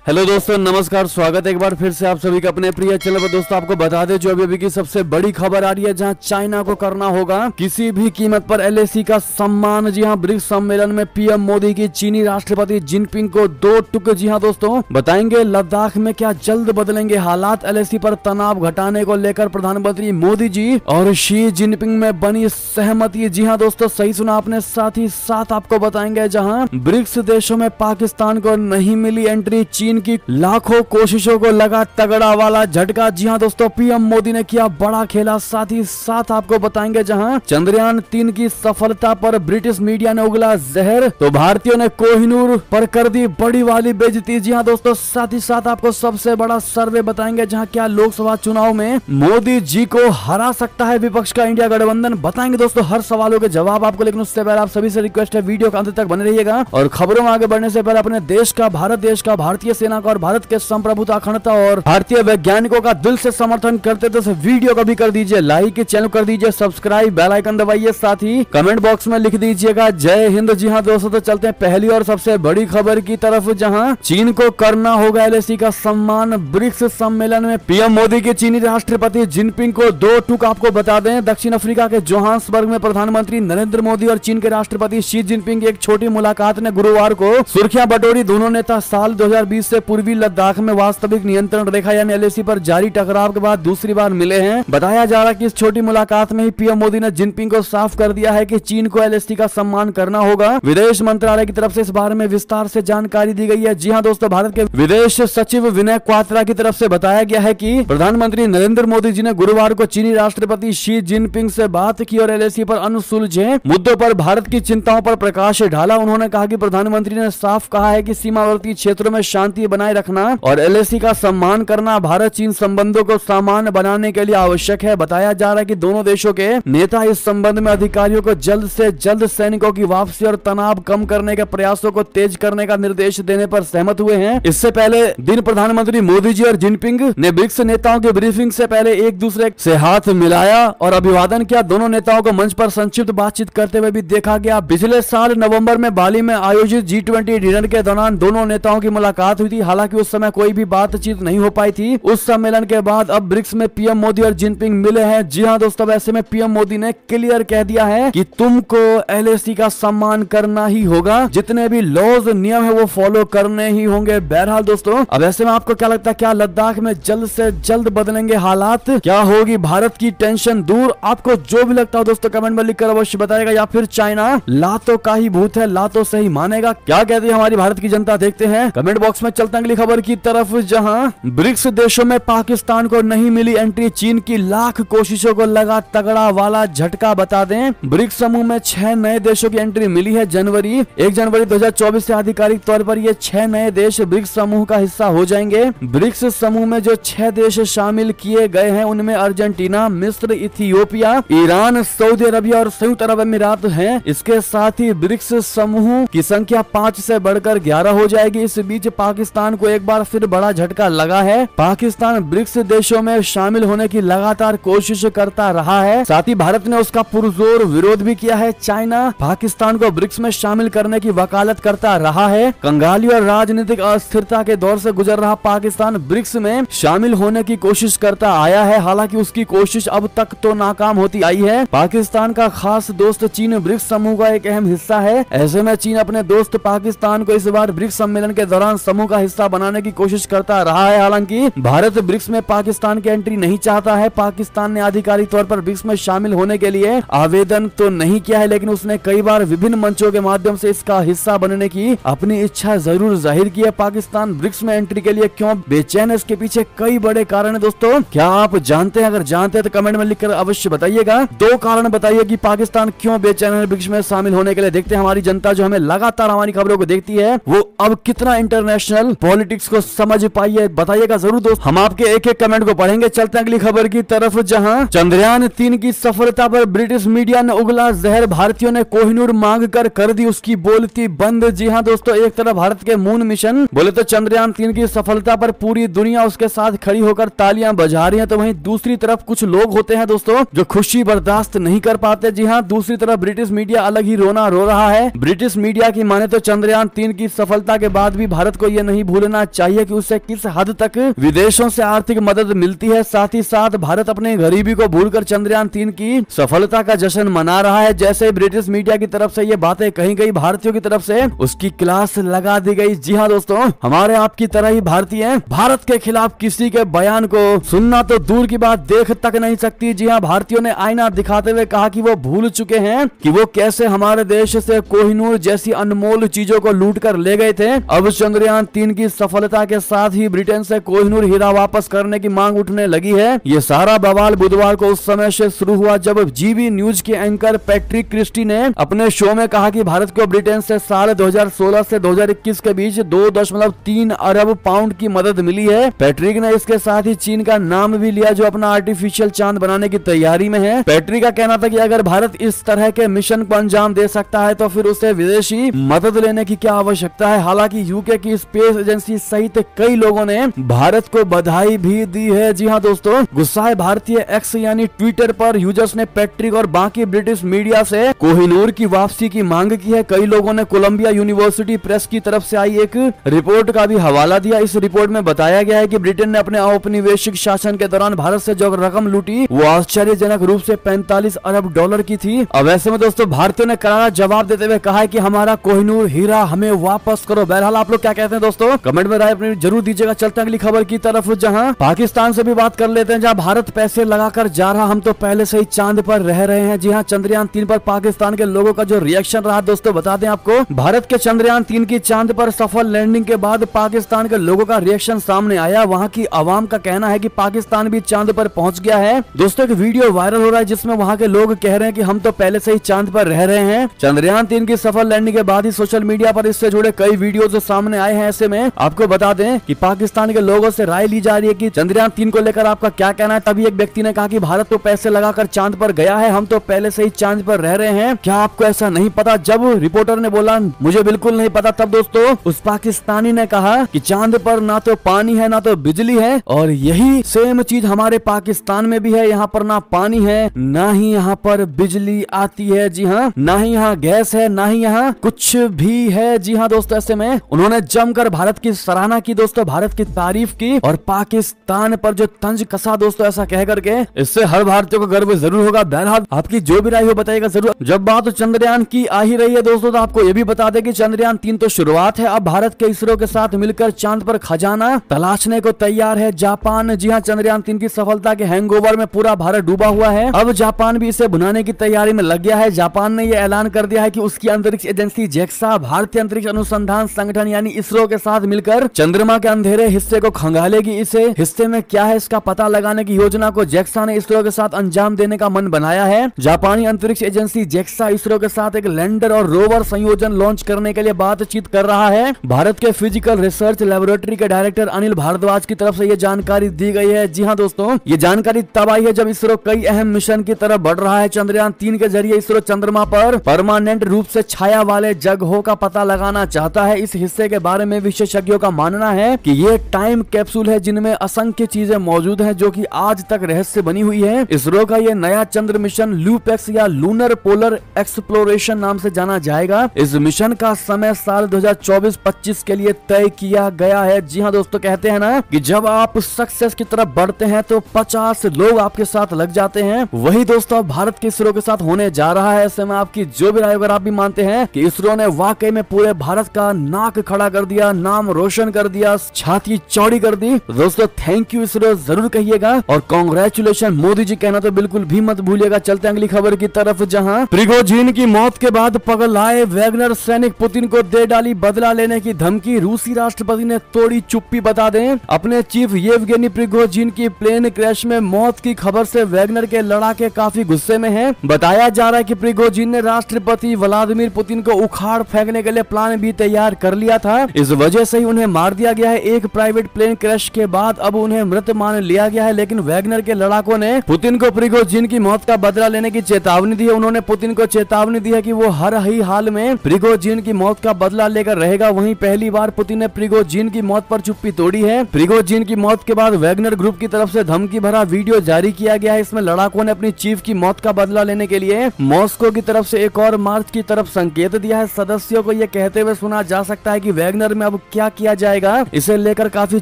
Hello दोस्तों, नमस्कार। स्वागत है एक बार फिर से आप सभी का अपने प्रिय चैनल पर। दोस्तों आपको बता दें जो अभी की सबसे बड़ी खबर आ रही है, जहां चाइना को करना होगा किसी भी कीमत पर एलएसी का सम्मान। जी हां, ब्रिक्स सम्मेलन में पीएम मोदी की चीनी राष्ट्रपति जिनपिंग को 2 टुक। जी हां दोस्तों, बताएंगे लद्दाख में क्या जल्द बदलेंगे हालात। एलएसी पर तनाव घटाने को लेकर प्रधानमंत्री मोदी जी और शी जिनपिंग में बनी सहमति। जी हाँ दोस्तों, सही सुना आपने। साथ ही साथ आपको बताएंगे जहाँ ब्रिक्स देशों में पाकिस्तान को नहीं मिली एंट्री, चीन की लाखों कोशिशों को लगा तगड़ा वाला झटका। जी हां दोस्तों, पीएम मोदी ने किया बड़ा खेला। साथ ही साथ आपको बताएंगे जहां चंद्रयान 3 की सफलता पर ब्रिटिश मीडिया ने उगला जहर, तो भारतीयों ने कोहिनूर पर कर दी बड़ी वाली बेइज्जती। जी हां दोस्तों, साथ ही साथ आपको सबसे बड़ा सर्वे बताएंगे जहां क्या लोकसभा चुनाव में मोदी जी को हरा सकता है विपक्ष का इंडिया गठबंधन। बताएंगे दोस्तों हर सवालों के जवाब आपको, लेकिन उससे पहले आप सभी से रिक्वेस्ट है वीडियो के अंत तक बने रहिएगा। और खबरों में आगे बढ़ने से पहले अपने देश का, भारत देश का, भारतीय सेना का और भारत के संप्रभुता, अखंडता और भारतीय वैज्ञानिकों का दिल से समर्थन करते तो वीडियो को भी कर दीजिए लाइक, चैनल कर दीजिए सब्सक्राइब, बेल आइकन दबाइए, साथ ही कमेंट बॉक्स में लिख दीजिएगा जय हिंद। जी हां दोस्तों, तो चलते हैं पहली और सबसे बड़ी खबर की तरफ, जहां चीन को करना होगा एलएसी का सम्मान। ब्रिक्स सम्मेलन में पीएम मोदी के चीनी राष्ट्रपति जिनपिंग को 2 टुक। आपको बता दें दक्षिण अफ्रीका के जोहान्सबर्ग में प्रधानमंत्री नरेंद्र मोदी और चीन के राष्ट्रपति शी जिनपिंग की एक छोटी मुलाकात ने गुरुवार को सुर्खियां बटोरी। दोनों नेता साल 2020 से पूर्वी लद्दाख में वास्तविक नियंत्रण रेखा यानी एलएसी पर जारी टकराव के बाद दूसरी बार मिले हैं। बताया जा रहा है कि इस छोटी मुलाकात में ही पीएम मोदी ने जिनपिंग को साफ कर दिया है कि चीन को एलएसी का सम्मान करना होगा। विदेश मंत्रालय की तरफ से इस बारे में विस्तार से जानकारी दी गई है। जी हां दोस्तों, भारत के विदेश सचिव विनय क्वात्रा की तरफ से बताया गया है कि प्रधानमंत्री नरेंद्र मोदी जी ने गुरुवार को चीनी राष्ट्रपति शी जिनपिंग से बात की और एलएसी पर अनसुलझे मुद्दों पर भारत की चिंताओं पर प्रकाश डाला। उन्होंने कहा कि प्रधानमंत्री ने साफ कहा है कि सीमावर्ती क्षेत्रों में शांति बनाए रखना और एलएसी का सम्मान करना भारत चीन संबंधों को सामान्य बनाने के लिए आवश्यक है। बताया जा रहा है कि दोनों देशों के नेता इस संबंध में अधिकारियों को जल्द से जल्द सैनिकों की वापसी और तनाव कम करने के प्रयासों को तेज करने का निर्देश देने पर सहमत हुए हैं। इससे पहले दिन प्रधानमंत्री मोदी जी और जिनपिंग ने ब्रिक्स नेताओं की ब्रीफिंग से पहले एक दूसरे से हाथ मिलाया और अभिवादन किया। दोनों नेताओं को मंच पर संक्षिप्त बातचीत करते हुए भी देखा गया। पिछले साल नवंबर में बाली में आयोजित G20 डिनर के दौरान दोनों नेताओं की मुलाकात हुई थी। हालांकि उस समय कोई भी बातचीत नहीं हो पाई थी। उस सम्मेलन के बाद अब ब्रिक्स में पीएम मोदी और जिनपिंग मिले हैं। जी हां दोस्तों, ऐसे में पीएम मोदी ने क्लियर कह दिया है कि तुमको एलएसी का सम्मान करना ही होगा, जितने भी लॉज नियम है वो फॉलो करने ही होंगे। बहरहाल दोस्तों, अब ऐसे में आपको क्या लगता है, क्या लद्दाख में जल्द से जल्द बदलेंगे हालात? क्या होगी भारत की टेंशन दूर? आपको जो भी लगता हो दोस्तों कमेंट में लिखकर अवश्य बताएगा। या फिर चाइना लातों का ही भूत है, लातों से ही मानेगा? क्या कहती है हमारी भारत की जनता, देखते हैं कमेंट बॉक्स में। चलते हैं अगली खबर की तरफ, जहां ब्रिक्स देशों में पाकिस्तान को नहीं मिली एंट्री, चीन की लाख कोशिशों को लगा तगड़ा वाला झटका। बता दें ब्रिक्स समूह में 6 नए देशों की एंट्री मिली है। 1 जनवरी 2024 से आधिकारिक तौर पर ये 6 नए देश ब्रिक्स समूह का हिस्सा हो जाएंगे। ब्रिक्स समूह में जो 6 देश शामिल किए गए हैं उनमें अर्जेंटीना, मिस्र, इथियोपिया, ईरान, सऊदी अरबिया और संयुक्त अरब अमीरात हैं। इसके साथ ही ब्रिक्स समूह की संख्या 5 से बढ़कर 11 हो जाएगी। इस बीच पाकिस्तान को एक बार फिर बड़ा झटका लगा है। पाकिस्तान ब्रिक्स देशों में शामिल होने की लगातार कोशिश करता रहा है। साथ ही भारत ने उसका पुरजोर विरोध भी किया है। चाइना पाकिस्तान को ब्रिक्स में शामिल करने की वकालत करता रहा है। कंगाली और राजनीतिक अस्थिरता के दौर से गुजर रहा पाकिस्तान ब्रिक्स में शामिल होने की कोशिश करता आया है। हालांकि उसकी कोशिश अब तक तो नाकाम होती आई है। पाकिस्तान का खास दोस्त चीन ब्रिक्स समूह का एक अहम हिस्सा है। ऐसे में चीन अपने दोस्त पाकिस्तान को इस बार ब्रिक्स सम्मेलन के दौरान समूह का हिस्सा बनाने की कोशिश करता रहा है। हालांकि भारत ब्रिक्स में पाकिस्तान की एंट्री नहीं चाहता है। पाकिस्तान ने आधिकारिक तौर पर ब्रिक्स में शामिल होने के लिए आवेदन तो नहीं किया है, लेकिन उसने कई बार विभिन्न मंचों के माध्यम से इसका हिस्सा बनने की अपनी इच्छा जरूर जाहिर की है। पाकिस्तान ब्रिक्स में एंट्री के लिए क्यों बेचैन है, इसके पीछे कई बड़े कारण है दोस्तों। क्या आप जानते हैं? अगर जानते हैं तो कमेंट में लिखकर अवश्य बताइएगा। 2 कारण बताइए कि पाकिस्तान क्यों बेचैन है ब्रिक्स में शामिल होने के लिए। देखते हैं हमारी जनता जो हमें लगातार हमारी खबरों को देखती है वो अब कितना इंटरनेशनल पॉलिटिक्स को समझ पाई है, बताइएगा जरूर दोस्त। हम आपके एक एक कमेंट को पढ़ेंगे। चलते हैं अगली खबर की तरफ, जहां चंद्रयान 3 की सफलता पर ब्रिटिश मीडिया ने उगला जहर। भारतीयों ने कोहिनूर मांग कर दी उसकी बोलती बंद। जी हां दोस्तों, एक तरफ भारत के मून मिशन बोले तो चंद्रयान 3 की सफलता पर पूरी दुनिया उसके साथ खड़ी होकर तालियां बजा रही है, तो वहीं दूसरी तरफ कुछ लोग होते हैं दोस्तों जो खुशी बर्दाश्त नहीं कर पाते। जी हां, दूसरी तरफ ब्रिटिश मीडिया अलग ही रोना रो रहा है। ब्रिटिश मीडिया की माने तो चंद्रयान 3 की सफलता के बाद भी भारत को यह नहीं भूलना चाहिए कि उसे किस हद तक विदेशों से आर्थिक मदद मिलती है। साथ ही साथ भारत अपने गरीबी को भूलकर चंद्रयान 3 की सफलता का जश्न मना रहा है। जैसे ब्रिटिश मीडिया की तरफ से ये बातें कही गई, भारतीयों की तरफ से उसकी क्लास लगा दी गई। जी हाँ दोस्तों, हमारे आपकी तरह ही भारतीय भारत के खिलाफ किसी के बयान को सुनना तो दूर की बात देख तक नहीं सकती। जी हाँ, भारतीयों ने आईना दिखाते हुए कहा कि वो भूल चुके हैं कि वो कैसे हमारे देश से कोहिनूर जैसी अनमोल चीजों को लूट कर ले गए थे। अब चंद्रयान 3 की सफलता के साथ ही ब्रिटेन से कोहिनूर हीरा वापस करने की मांग उठने लगी है। ये सारा बवाल बुधवार को उस समय से शुरू हुआ जब जीबी न्यूज के एंकर पैट्रिक क्रिस्टी ने अपने शो में कहा कि भारत को ब्रिटेन से साल 2016 से 2021 के बीच 2.3 अरब पाउंड की मदद मिली है। पैट्रिक ने इसके साथ ही चीन का नाम भी लिया जो अपना आर्टिफिशियल चांद बनाने की तैयारी में है। पैट्रिक का कहना था कि अगर भारत इस तरह के मिशन को अंजाम दे सकता है तो फिर उसे विदेशी मदद लेने की क्या आवश्यकता है। हालांकि यूके की स्पेस एजेंसी सहित कई लोगों ने भारत को बधाई भी दी है। जी हाँ दोस्तों, गुस्साए भारतीय एक्स यानी ट्विटर पर यूजर्स ने पैट्रिक और बाकी ब्रिटिश मीडिया से कोहिनूर की वापसी की मांग की है। कई लोगों ने कोलंबिया यूनिवर्सिटी प्रेस की तरफ से आई एक रिपोर्ट का भी हवाला दिया। इस रिपोर्ट में बताया गया है कि ब्रिटेन ने अपने औपनिवेशिक शासन के दौरान भारत से जो रकम लूटी वो आश्चर्यजनक रूप से 45 अरब डॉलर की थी। अब ऐसे में दोस्तों भारतीयों ने करारा जवाब देते हुए कहा है कि हमारा कोहिनूर हीरा हमें वापस करो। बहरहाल आप लोग क्या कहते हैं दोस्तों, कमेंट में राय अपनी जरूर दीजिएगा। चलते हैं अगली खबर की तरफ, जहां पाकिस्तान से भी बात कर लेते हैं, जहां भारत पैसे लगाकर जा रहा, हम तो पहले से ही चांद पर रह रहे हैं। जी हाँ, चंद्रयान 3 पर पाकिस्तान के लोगों का जो रिएक्शन रहा दोस्तों, बता दें आपको, भारत के चंद्रयान 3 की चांद पर सफल लैंडिंग के बाद पाकिस्तान के लोगों का रिएक्शन सामने आया। वहां की आवाम का कहना है कि पाकिस्तान भी चांद पर पहुंच गया है। दोस्तों एक वीडियो वायरल हो रहा है जिसमें वहां के लोग कह रहे हैं कि हम तो पहले से ही चांद पर रह रहे हैं। चंद्रयान 3 की सफल लैंडिंग के बाद ही सोशल मीडिया पर इससे जुड़े कई वीडियो जो सामने आए हैं। ऐसे में आपको बता दें कि पाकिस्तान के लोगों से राय ली जा रही है कि चंद्रयान 3 को लेकर आपका क्या कहना है। तभी एक व्यक्ति ने कहा कि भारत तो पैसे लगाकर चांद पर गया है, हम तो पहले से ही चांद पर रह रहे हैं। क्या आपको ऐसा नहीं पता? जब रिपोर्टर ने बोला मुझे बिल्कुल नहीं पता, तब दोस्तों उस पाकिस्तानी ने कहा कि चांद पर ना तो पानी है ना तो बिजली है, और यही सेम चीज हमारे पाकिस्तान में भी है। यहाँ पर ना पानी है ना ही यहाँ पर बिजली आती है। जी हाँ, ना ही यहाँ गैस है ना ही यहाँ कुछ भी है। जी हाँ दोस्तों, ऐसे में उन्होंने जमकर भारत की सराहना की दोस्तों, भारत की तारीफ की और पाकिस्तान पर जो तंज कसा दोस्तों, ऐसा कह करके इससे हर भारतीय को गर्व जरूर होगा। बहरहाल आपकी जो भी राय हो बताइएगा जरूर। जब बात चंद्रयान की आ ही रही है दोस्तों, तो आपको ये भी बता दें कि चंद्रयान 3 तो शुरुआत है। अब भारत के इसरो के साथ मिलकर चांद पर खजाना तलाशने को तैयार है जापान। जी हाँ, चंद्रयान 3 की सफलता के हैंगओवर में पूरा भारत डूबा हुआ है। अब जापान भी इसे भुनाने की तैयारी में लग गया है। जापान ने यह ऐलान कर दिया है कि उसकी अंतरिक्ष एजेंसी जेक्सा भारतीय अंतरिक्ष अनुसंधान संगठन यानी इसरो के साथ मिलकर चंद्रमा के अंधेरे हिस्से को खंगालेगी। इसे हिस्से में क्या है इसका पता लगाने की योजना को जेक्सा ने इसरो के साथ अंजाम देने का मन बनाया है। जापानी अंतरिक्ष एजेंसी जेक्सा इसरो के साथ एक लैंडर और रोवर संयोजन लॉन्च करने के लिए बातचीत कर रहा है। भारत के फिजिकल रिसर्च लेबोरेटरी के डायरेक्टर अनिल भारद्वाज की तरफ से यह जानकारी दी गई है। जी हाँ दोस्तों, ये जानकारी तब आई है जब इसरो कई अहम मिशन की तरफ बढ़ रहा है। चंद्रयान 3 के जरिए इसरो चंद्रमा पर परमानेंट रूप से छाया वाले जगहों का पता लगाना चाहता है। इस हिस्से के बारे में विशेषज्ञों का मानना है कि ये टाइम कैप्सूल है जिनमें असंख्य चीजें मौजूद हैं जो कि आज तक रहस्य बनी हुई है। इसरो का ये नया चंद्र मिशन लूपेक्स या लूनर पोलर एक्सप्लोरेशन नाम से जाना जाएगा। इस मिशन का समय साल 2024-25 के लिए तय किया गया है। जी हाँ दोस्तों, कहते हैं ना कि जब आप सक्सेस की तरफ बढ़ते हैं तो 50 लोग आपके साथ लग जाते हैं। वही दोस्तों भारत के इसरो के साथ होने जा रहा है। ऐसे में आपकी जो भी राय, अगर आप भी मानते हैं कि इसरो ने वाकई में पूरे भारत का नाक खड़ा कर दिया, नाम रोशन कर दिया, छाती चौड़ी कर दी, दोस्तों थैंक यू इसरो जरूर कहिएगा और कांग्रेचुलेशन मोदी जी कहना तो बिल्कुल भी मत भूलिएगा। चलते हैं अगली खबर की तरफ, जहां प्रिगोजिन की मौत के बाद पगलाए वैगनर सैनिक पुतिन को दे डाली बदला लेने की धमकी। रूसी राष्ट्रपति ने तोड़ी चुप्पी। बता दें, अपने चीफ येवगेनी प्रिगोजिन की प्लेन क्रैश में मौत की खबर से वैगनर के लड़ाके काफी गुस्से में हैं। बताया जा रहा है कि प्रिगोजिन ने राष्ट्रपति व्लादिमीर पुतिन को उखाड़ फेंकने के लिए प्लान भी तैयार कर लिया था। इस वजह से ही उन्हें मार दिया गया है। एक प्राइवेट प्लेन क्रैश के बाद अब उन्हें मृत मान लिया गया है, लेकिन वैगनर के लड़ाकों ने पुतिन को प्रिगोजिन की मौत का बदला लेने की चेतावनी दी है। उन्होंने पुतिन को चेतावनी दी है कि वो हर ही हाल में प्रिगोजिन की मौत का बदला लेकर रहेगा। वहीं पहली बार पुतिन ने प्रिगोजिन की मौत पर चुप्पी तोड़ी है। प्रिगोजिन की मौत के बाद वैगनर ग्रुप की तरफ से धमकी भरा वीडियो जारी किया गया है। इसमें लड़ाकों ने अपनी चीफ की मौत का बदला लेने के लिए मॉस्को की तरफ से एक और मार्च की तरफ संकेत दिया है। सदस्यों को यह कहते हुए सुना जा सकता है कि वैगनर में अब क्या किया जाएगा, इसे लेकर काफी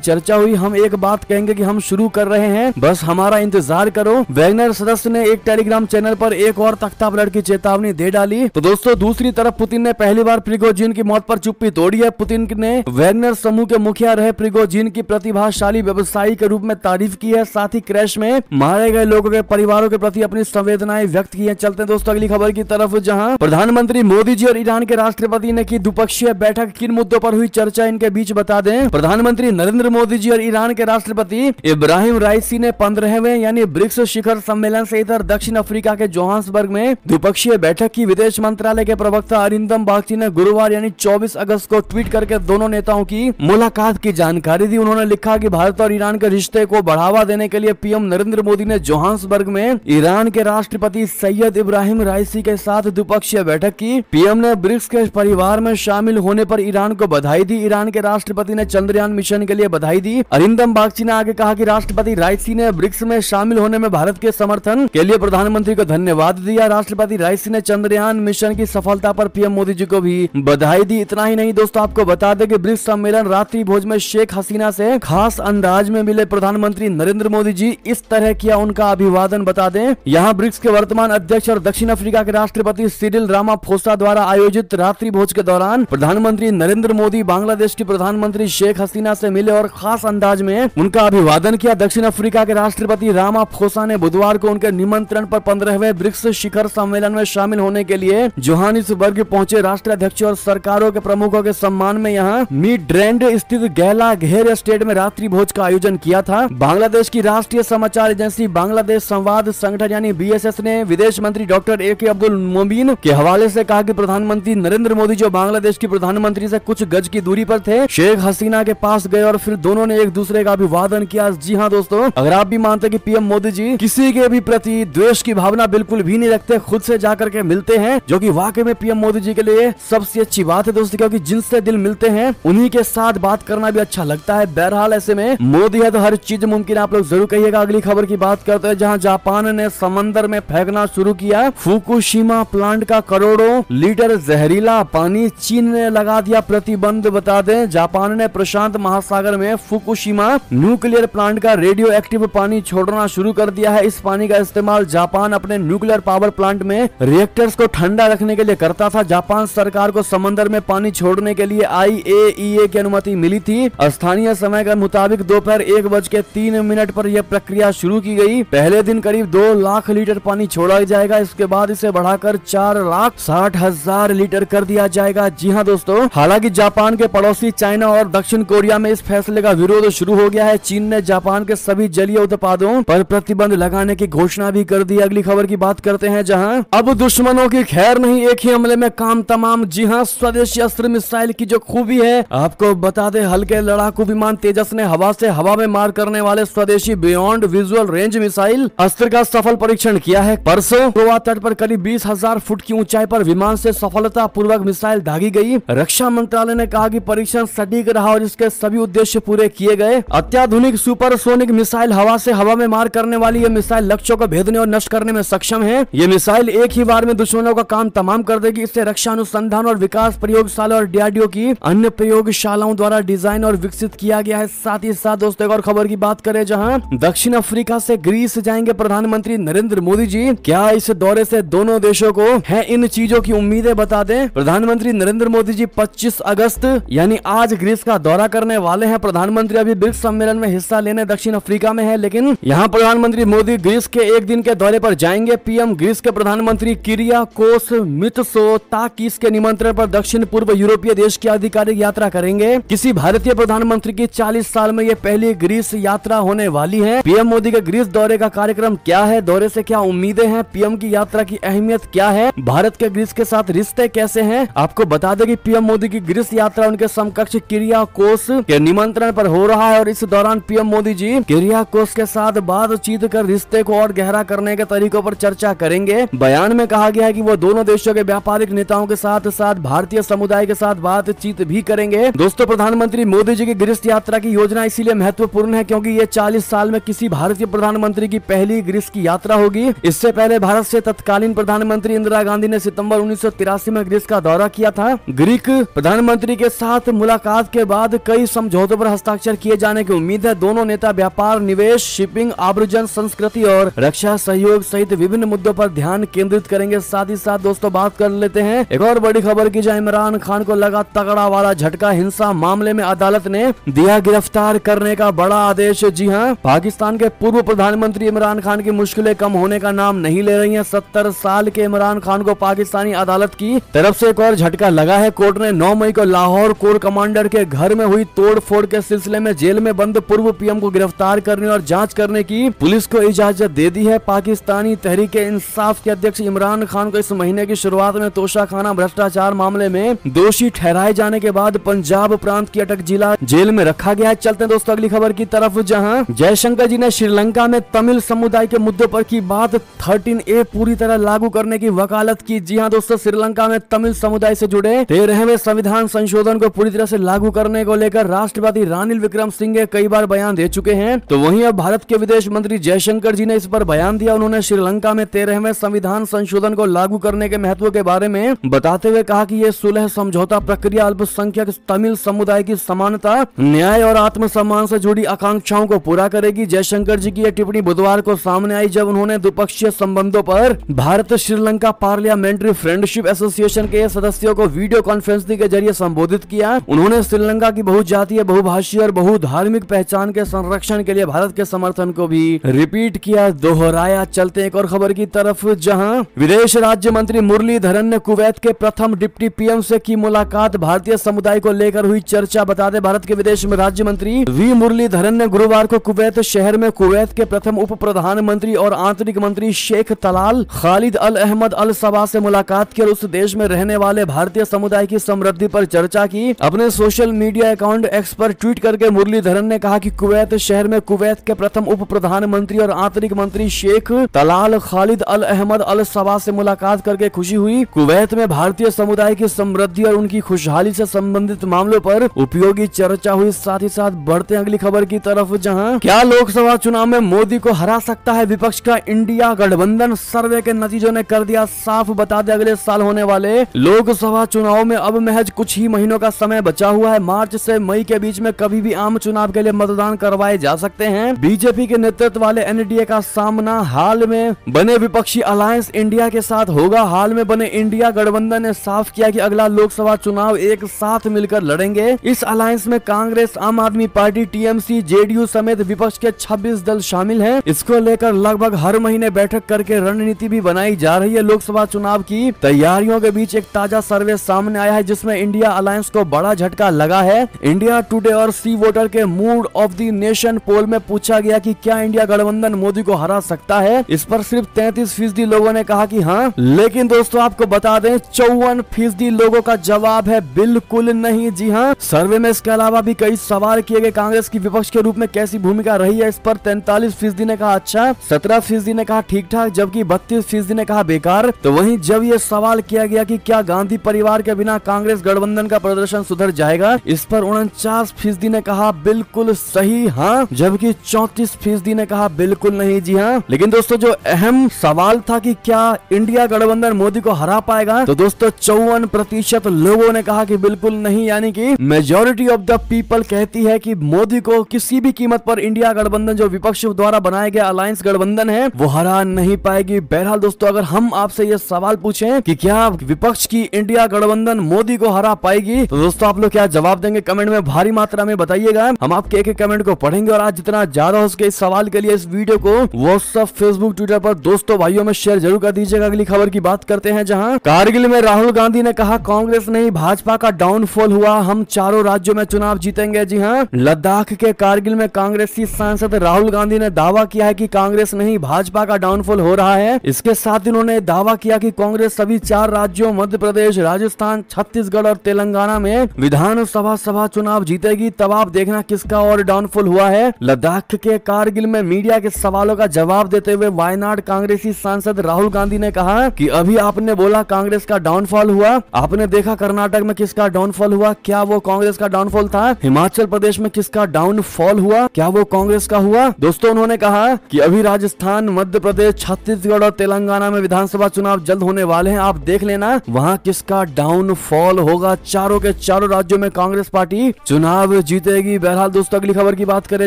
चर्चा हुई। हम एक बात कहेंगे कि हम शुरू कर रहे हैं, बस हमारा इंतजार करो। वैगनर सदस्य ने एक टेलीग्राम चैनल पर एक और तख्ता पलट की चेतावनी दे डाली। तो दोस्तों दूसरी तरफ पुतिन ने पहली बार प्रिगोजिन की मौत पर चुप्पी तोड़ी है। पुतिन ने वैगनर समूह के मुखिया रहे प्रिगोजिन की प्रतिभाशाली व्यवसायी के रूप में तारीफ की है। साथ ही क्रैश में मारे गए लोगों के परिवारों के प्रति अपनी संवेदनाएं व्यक्त की है। चलते हैं दोस्तों अगली खबर की तरफ, जहां प्रधानमंत्री मोदी जी और ईरान के राष्ट्रपति ने की द्विपक्षीय बैठक। किन मुद्दों पर हुई चर्चा, इनके बीच बता दें। प्रधानमंत्री नरेंद्र मोदी जी और ईरान के राष्ट्रपति इब्राहिम राइसी ने 15वें यानी ब्रिक्स शिखर सम्मेलन से इधर दक्षिण अफ्रीका के जोहान्सबर्ग में द्विपक्षीय बैठक की। विदेश मंत्रालय के प्रवक्ता अरिंदम बागची ने गुरुवार यानी 24 अगस्त को ट्वीट करके दोनों नेताओं की मुलाकात की जानकारी दी। उन्होंने लिखा कि भारत और ईरान के रिश्ते को बढ़ावा देने के लिए पीएम नरेंद्र मोदी ने जोहान्सबर्ग में ईरान के राष्ट्रपति सैयद इब्राहिम राइसी के साथ द्विपक्षीय बैठक की। पीएम ने ब्रिक्स के परिवार में शामिल होने पर ईरान को बधाई दी। ईरान के राष्ट्रपति ने चंद्रयान मिशन के लिए बधाई दी। अरिंदम बागची ने आगे कहा कि राष्ट्रपति राइसी ने ब्रिक्स में शामिल होने में भारत के समर्थन के लिए प्रधानमंत्री को धन्यवाद दिया। राष्ट्रपति राइसी ने चंद्रयान मिशन की सफलता पर पीएम मोदी जी को भी बधाई दी। इतना ही नहीं दोस्तों, आपको बता दें कि ब्रिक्स सम्मेलन रात्रि भोज में शेख हसीना से खास अंदाज में मिले प्रधानमंत्री नरेंद्र मोदी जी। इस तरह किया उनका अभिवादन। बता दें यहाँ ब्रिक्स के वर्तमान अध्यक्ष और दक्षिण अफ्रीका के राष्ट्रपति सिरिल रामाफोसा द्वारा आयोजित रात्रि भोज के दौरान प्रधानमंत्री नरेंद्र मोदी बांग्लादेश की प्रधानमंत्री शेख हसीना से मिले और खास अंदाज में उनका अभिवादन किया। दक्षिण अफ्रीका के राष्ट्रपति रामाफोसा ने बुधवार को उनके निमंत्रण पर 15वें ब्रिक्स शिखर सम्मेलन में शामिल होने के लिए जोहानिसबर्ग पहुंचे। राष्ट्राध्यक्ष और सरकारों के प्रमुखों के सम्मान में यहाँ मिडलैंड स्थित गैला घेर स्टेट में रात्रि भोज का आयोजन किया था। बांग्लादेश की राष्ट्रीय समाचार एजेंसी बांग्लादेश संवाद संगठन यानी BSS ने विदेश मंत्री डॉक्टर AK अब्दुल मोमीन के हवाले से कहा कि प्रधानमंत्री नरेंद्र मोदी जो बांग्लादेश की प्रधानमंत्री से कुछ गज की दूरी पर थे, शेख हसीना के पास गए और फिर दोनों ने एक दूसरे का अभिवादन किया। जी हाँ दोस्तों, अगर आप भी मानते कि पीएम मोदी जी किसी के भी प्रति द्वेष की भावना बिल्कुल भी नहीं रखते, खुद से जाकर के मिलते हैं, जो कि वाकई में पीएम मोदी जी के लिए सबसे अच्छी बात है दोस्तों, क्योंकि जिनसे दिल मिलते हैं उन्हीं के साथ बात करना भी अच्छा लगता है। बहरहाल ऐसे में मोदी है तो हर चीज मुमकिन, आप लोग जरूर कहिएगा। अगली खबर की बात करते हैं, जहां जापान ने समंदर में फेंकना शुरू किया फुकुशिमा प्लांट का करोड़ों लीटर जहरीला पानी। चीन ने लगा दिया प्रतिबंध। बता दें जापान ने प्रशांत महासागर में फुकुशिमा न्यूक्लियर प्लांट का रेडियो एक्टिव पानी छोड़ना शुरू कर दिया है। इस पानी का इस्तेमाल जापान अपने न्यूक्लियर पावर प्लांट में रिएक्टर्स को ठंडा रखने के लिए करता था। जापान सरकार को समंदर में पानी छोड़ने के लिए IAEA की अनुमति मिली थी। स्थानीय समय के मुताबिक दोपहर 1:03 पर यह प्रक्रिया शुरू की गई। पहले दिन करीब 2 लाख लीटर पानी छोड़ा जाएगा, इसके बाद इसे बढ़ाकर 4,60,000 लीटर कर दिया जाएगा। जी हाँ दोस्तों, हालांकि जापान के पड़ोसी चाइना और दक्षिण कोरिया में इस फैसले का विरोध शुरू हो गया है। चीन ने जापान के सभी जलीय उत्पादों पर प्रतिबंध लगाने की घोषणा भी कर दी। अगली खबर की बात करते हैं, जहां अब दुश्मनों की खैर नहीं, एक ही हमले में काम तमाम। जी हाँ, स्वदेशी अस्त्र मिसाइल की जो खूबी है आपको बता दे, हल्के लड़ाकू विमान तेजस ने हवा से हवा में मार करने वाले स्वदेशी बियॉन्ड विजुअल रेंज मिसाइल अस्त्र का सफल परीक्षण किया है। परसों गोवा तट पर करीब 20,000 फुट की ऊंचाई पर विमान से सफलता पूर्वक मिसाइल दागी गई। रक्षा मंत्रालय ने कहा कि परीक्षण सटीक रहा और इसके सभी उद्देश्य पूरे किए गए। अत्याधुनिक सुपरसोनिक मिसाइल हवा से हवा में मार करने वाली ये मिसाइल लक्ष्यों को भेदने और नष्ट करने में सक्षम है। ये मिसाइल एक ही बार में दुश्मनों का काम तमाम कर देगी। इससे रक्षा अनुसंधान और विकास प्रयोगशाला और DRDO की अन्य प्रयोगशालाओं द्वारा डिजाइन और विकसित किया गया है। साथ ही साथ दोस्तों एक और खबर की बात करें, जहां दक्षिण अफ्रीका से ग्रीस जाएंगे प्रधानमंत्री नरेंद्र मोदी जी। क्या इस दौरे से दोनों देशों को है इन चीजों की उम्मीदें? बता दें प्रधानमंत्री नरेंद्र मोदी जी 25 अगस्त यानी आज ग्रीस का दौरा करने वाले हैं। प्रधानमंत्री अभी ब्रिक्स सम्मेलन में हिस्सा लेने दक्षिण अफ्रीका में है, लेकिन यहाँ प्रधानमंत्री मोदी ग्रीस के एक दिन के दौरे पर जाएंगे। पीएम ग्रीस के प्रधानमंत्री किरियाकोस मित्सोताकिस के निमंत्रण पर दक्षिण पूर्व यूरोपीय देश की आधिकारिक यात्रा करेंगे। किसी भारतीय प्रधानमंत्री की 40 साल में ये पहली ग्रीस यात्रा होने वाली है। पीएम मोदी के ग्रीस दौरे का कार्यक्रम क्या है, दौरे से क्या उम्मीदें हैं, पीएम की यात्रा की अहमियत क्या है, भारत के ग्रीस के साथ रिश्ते कैसे हैं, आपको बता दें कि पीएम मोदी की ग्रीस यात्रा उनके समकक्ष किरियाकोस के निमंत्रण पर हो रहा है और इस दौरान पीएम मोदी जी किरियाकोस के साथ बातचीत कर रिश्ते को और गहरा करने के तरीकों पर चर्चा करेंगे। बयान में कहा गया है कि वो दोनों देशों के व्यापारिक नेताओं के साथ साथ भारतीय समुदाय के साथ बातचीत भी करेंगे। दोस्तों प्रधानमंत्री मोदी जी की ग्रीस यात्रा की योजना इसीलिए महत्वपूर्ण है क्योंकि ये 40 साल में किसी भारतीय प्रधानमंत्री की पहली ग्रीस की यात्रा होगी। इससे पहले भारत से तत्कालीन प्रधानमंत्री इंदिरा गांधी ने सितंबर 1983 में ग्रीस का दौरा किया था। ग्रीक प्रधानमंत्री के साथ भारत मुलाकात के बाद कई समझौतों पर हस्ताक्षर किए जाने की उम्मीद है। दोनों नेता व्यापार, निवेश, शिपिंग, आव्रजन, संस्कृति और रक्षा सहयोग सहित विभिन्न मुद्दों पर ध्यान केंद्रित करेंगे। साथ ही साथ दोस्तों बात कर लेते हैं एक और बड़ी खबर की, जहां इमरान खान को लगा तगड़ा वाला झटका। हिंसा मामले में अदालत ने दिया गिरफ्तार करने का बड़ा आदेश। जी हां, पाकिस्तान के पूर्व प्रधानमंत्री इमरान खान की मुश्किलें कम होने का नाम नहीं ले रही हैं। 70 साल के इमरान खान को पाकिस्तानी अदालत की तरफ से एक और झटका लगा है। कोर्ट ने 9 मई को लाहौर कोर कमांडर के घर में हुई तोड़फोड़ के सिलसिले में जेल में बंद पूर्व पीएम को गिरफ्तार करने और जांच करने की पुलिस को इजाजत दे दी है। पाकिस्तानी तहरीक इंसाफ के अध्यक्ष इमरान खान को इस महीने की शुरुआत में तोशाखाना भ्रष्टाचार मामले में दोषी ठहराए जाने के बाद पंजाब प्रांत की अटक जिला जेल में रखा गया है। चलते हैं दोस्तों अगली खबर की तरफ, जहां जयशंकर जी ने श्रीलंका में तमिल समुदाय के मुद्दों पर की बात। 13A पूरी तरह लागू करने की वकालत की। जी हां दोस्तों, श्रीलंका में तमिल समुदाय से जुड़े 13वें संविधान संशोधन को पूरी तरह से लागू करने को लेकर राष्ट्रपति रानिल विक्रमसिंघे कई बार बयान दे चुके हैं। तो वहीं अब भारत के विदेश मंत्री जयशंकर जी ने इस पर बयान दिया। उन्होंने श्रीलंका में 13वें संविधान संशोधन को लागू करने के महत्व के बारे में बताते हुए कहा कि यह सुलह समझौता प्रक्रिया अल्पसंख्यक तमिल समुदाय की समानता, न्याय और आत्मसम्मान से जुड़ी आकांक्षाओं को पूरा करेगी। जयशंकर जी की यह टिप्पणी बुधवार को सामने आई जब उन्होंने द्विपक्षीय संबंधों पर Bharat Sri Lanka parliamentary friendship association के सदस्यों को वीडियो कॉन्फ्रेंसिंग के जरिए संबोधित किया। उन्होंने श्रीलंका की बहुजातीय, बहुभाषीय और बहुधार्मिक पहचान के संरक्षण के लिए भारत के समर्थन को भी रिपीट किया, दोहराया। चलते एक और खबर की तरफ, जहां विदेश राज्य मंत्री मुरलीधरन ने कुवैत के प्रथम डिप्टी पीएम से की मुलाकात। भारतीय समुदाय को लेकर हुई चर्चा। बता दें, भारत के विदेश राज्य मंत्री वी मुरलीधरन ने गुरुवार को कुवैत शहर में कुवैत के प्रथम उप प्रधानमंत्री और आंतरिक मंत्री शेख तलाल खालिद अल अहमद अल सबा से मुलाकात की और उस देश में रहने वाले भारतीय समुदाय की समृद्धि पर चर्चा की। अपने सोशल मीडिया अकाउंट एक्स पर ट्वीट करके मुरलीधरन ने कहा कि कुवैत शहर में कुवैत के प्रथम उप प्रधानमंत्री और आंतरिक मंत्री शेख तलाल खालिद अल अहमद अल सबा से मुलाकात करके खुशी हुई। कुवैत में भारतीय समुदाय की समृद्धि और उनकी खुशहाली से संबंधित मामलों पर उपयोगी चर्चा हुई। साथ ही साथ बढ़ते अगली खबर की तरफ, जहां क्या लोकसभा चुनाव में मोदी को हरा सकता है विपक्ष का इंडिया गठबंधन। सर्वे के नतीजों ने कर दिया साफ। बता दें, अगले साल होने वाले लोकसभा चुनाव में अब महज कुछ ही महीनों का समय बचा हुआ है। मार्च से मई के बीच में कभी भी आम चुनाव के लिए मतदान करवाए जा सकते हैं। बीजेपी के नेतृत्व वाले एनडीए का सामना हाल में बने विपक्षी अलायंस इंडिया के साथ होगा। हाल में बने इंडिया गठबंधन ने साफ किया कि अगला लोकसभा चुनाव एक साथ मिलकर लड़ेंगे। इस अलायंस में कांग्रेस, आम आदमी पार्टी, टीएमसी, जेडीयू समेत विपक्ष के 26 दल शामिल हैं। इसको लेकर लगभग हर महीने बैठक करके रणनीति भी बनाई जा रही है। लोकसभा चुनाव की तैयारियों के बीच एक ताजा सर्वे सामने आया है जिसमें इंडिया अलायंस को बड़ा झटका लगा है। इंडिया टुडे और सी वोटर के मूड ऑफ द नेशन पोल में पूछा गया कि क्या इंडिया गठबंधन मोदी को हरा सकता है। इस पर सिर्फ 33% लोगों ने कहा कि हाँ, लेकिन दोस्तों आपको बता दें 54% लोगों का जवाब है बिल्कुल नहीं। जी हाँ, सर्वे में इसके अलावा भी कई सवाल किए गए। कांग्रेस की विपक्ष के रूप में कैसी भूमिका रही है, इस पर 43% ने कहा अच्छा, 17% ने कहा ठीक ठाक, जबकि 32% ने कहा बेकार। तो वहीं जब ये सवाल किया गया कि क्या गांधी परिवार के बिना कांग्रेस गठबंधन का प्रदर्शन सुधर जाएगा, इस पर 49% ने कहा बिल्कुल सही हाँ, जबकि 34% ने कहा बिल्कुल नहीं। जी हाँ, लेकिन दोस्तों जो अहम सवाल था कि क्या इंडिया गठबंधन मोदी को हरा पाएगा, तो दोस्तों 54% लोगों ने कहा कि बिल्कुल नहीं, यानी कि मेजोरिटी ऑफ द पीपल कहती है कि मोदी को किसी भी कीमत पर इंडिया गठबंधन जो विपक्ष द्वारा बनाया गया अलायंस गठबंधन है वो हरा नहीं पाएगी। बहरहाल दोस्तों, अगर हम आपसे ये सवाल पूछें कि क्या विपक्ष की इंडिया गठबंधन मोदी को हरा पाएगी, तो दोस्तों आप लोग क्या जवाब देंगे कमेंट में भारी मात्रा में बताइएगा। हम आपके एक एक कमेंट को पढ़ेंगे और आज जितना ज्यादा हो सके इस सवाल के लिए इस वीडियो को व्हाट्सएप, फेसबुक, ट्विटर पर दोस्तों भाइयों में शेयर जरूर कर दीजिएगा। अगली खबर की बात करते हैं, जहां कारगिल में राहुल गांधी ने कहा कांग्रेस नहीं भाजपा का डाउनफॉल हुआ, हम चारों राज्यों में चुनाव जीतेंगे। जी हाँ, लद्दाख के कारगिल में कांग्रेसी सांसद राहुल गांधी ने दावा किया है कि कांग्रेस नहीं भाजपा का डाउनफॉल हो रहा है। इसके साथ उन्होंने दावा किया कि कांग्रेस सभी 4 राज्यों मध्य प्रदेश, राजस्थान, छत्तीसगढ़ और तेलंगाना में विधानसभा चुनाव जीतेगी। तब आप देखना किसका और डाउनफॉल हुआ है। लद्दाख के कारगिल में मीडिया के सवालों का जवाब देते हुए वायनाड कांग्रेसी सांसद राहुल गांधी ने कहा कि अभी आपने बोला कांग्रेस का डाउनफॉल हुआ, आपने देखा कर्नाटक में किसका डाउनफॉल हुआ, क्या वो कांग्रेस का डाउनफॉल था? हिमाचल प्रदेश में किसका डाउनफॉल हुआ, क्या वो कांग्रेस का हुआ? दोस्तों उन्होंने कहा कि अभी राजस्थान, मध्य प्रदेश, छत्तीसगढ़ और तेलंगाना में विधानसभा चुनाव जल्द होने वाले हैं, आप देख लेना वहाँ किसका डाउनफॉल होगा। चारों के चारों राज्यों में कांग्रेस पार्टी चुनाव जीतेगी। बहरहाल दोस्तों अगली खबर की बात करें,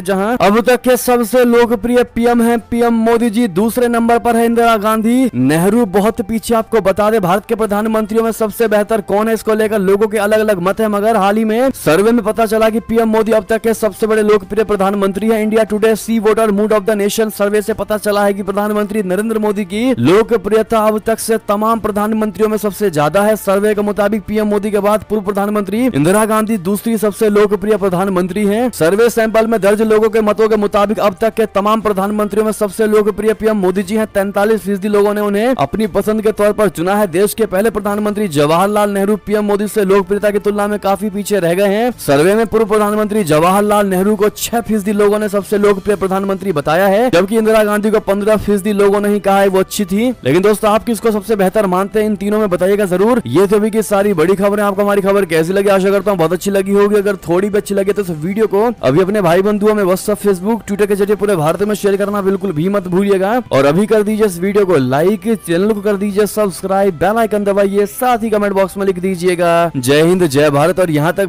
जहां अब तक के सबसे लोकप्रिय पीएम हैं पीएम मोदी जी, दूसरे नंबर पर है इंदिरा गांधी, नेहरू बहुत पीछे। आपको बता दें भारत के प्रधानमंत्रियों में सबसे बेहतर कौन है, इसको लेकर लोगों के अलग अलग मत है, मगर हाल ही में सर्वे में पता चला कि पीएम मोदी अब तक के सबसे बड़े लोकप्रिय प्रधानमंत्री है। India today C voter mood of the nation survey से पता चला है कि प्रधानमंत्री नरेंद्र मोदी की लोकप्रियता अब तक से तमाम प्रधानमंत्रियों में सबसे ज्यादा है। सर्वे के मुताबिक पीएम मोदी के बाद पूर्व प्रधानमंत्री इंदिरा गांधी दूसरी सबसे लोकप्रिय प्रधानमंत्री हैं। सर्वे सैंपल में दर्ज लोगों के मतों के मुताबिक अब तक के तमाम प्रधानमंत्रियों में सबसे लोकप्रिय पीएम मोदी जी हैं। 43% लोगों ने उन्हें अपनी पसंद के तौर पर चुना है। देश के पहले प्रधानमंत्री जवाहरलाल नेहरू पीएम मोदी से लोकप्रियता की तुलना में काफी पीछे रह गए हैं। सर्वे में पूर्व प्रधानमंत्री जवाहरलाल नेहरू को 6% लोगों ने सबसे लोकप्रिय प्रधानमंत्री बताया है, जबकि इंदिरा गांधी को 15% लोगों ने ही कहा है वो अच्छी थी। लेकिन दोस्तों आप किसको सबसे बेहतर मानते हैं, इन तीनों में बताइएगा जरूर। ये तो अभी की सारी बड़ी खबरें, आपको हमारी खबर कैसी लगी, आशा करता हूँ बहुत अच्छी लगी होगी। अगर थोड़ी भी अच्छी लगे तो इस वीडियो को अभी अपने भाई बंधुओं में व्हाट्सएप, फेसबुक, ट्विटर के जरिए पूरे भारत में शेयर करना बिल्कुल भी मत भूलिएगा। और अभी कर दीजिए इस वीडियो को लाइक, चैनल को कर दीजिए सब्सक्राइब, बेल आइकन दबाइए, साथ ही कमेंट बॉक्स में लिख दीजिएगा जय हिंद जय भारत। और यहाँ तक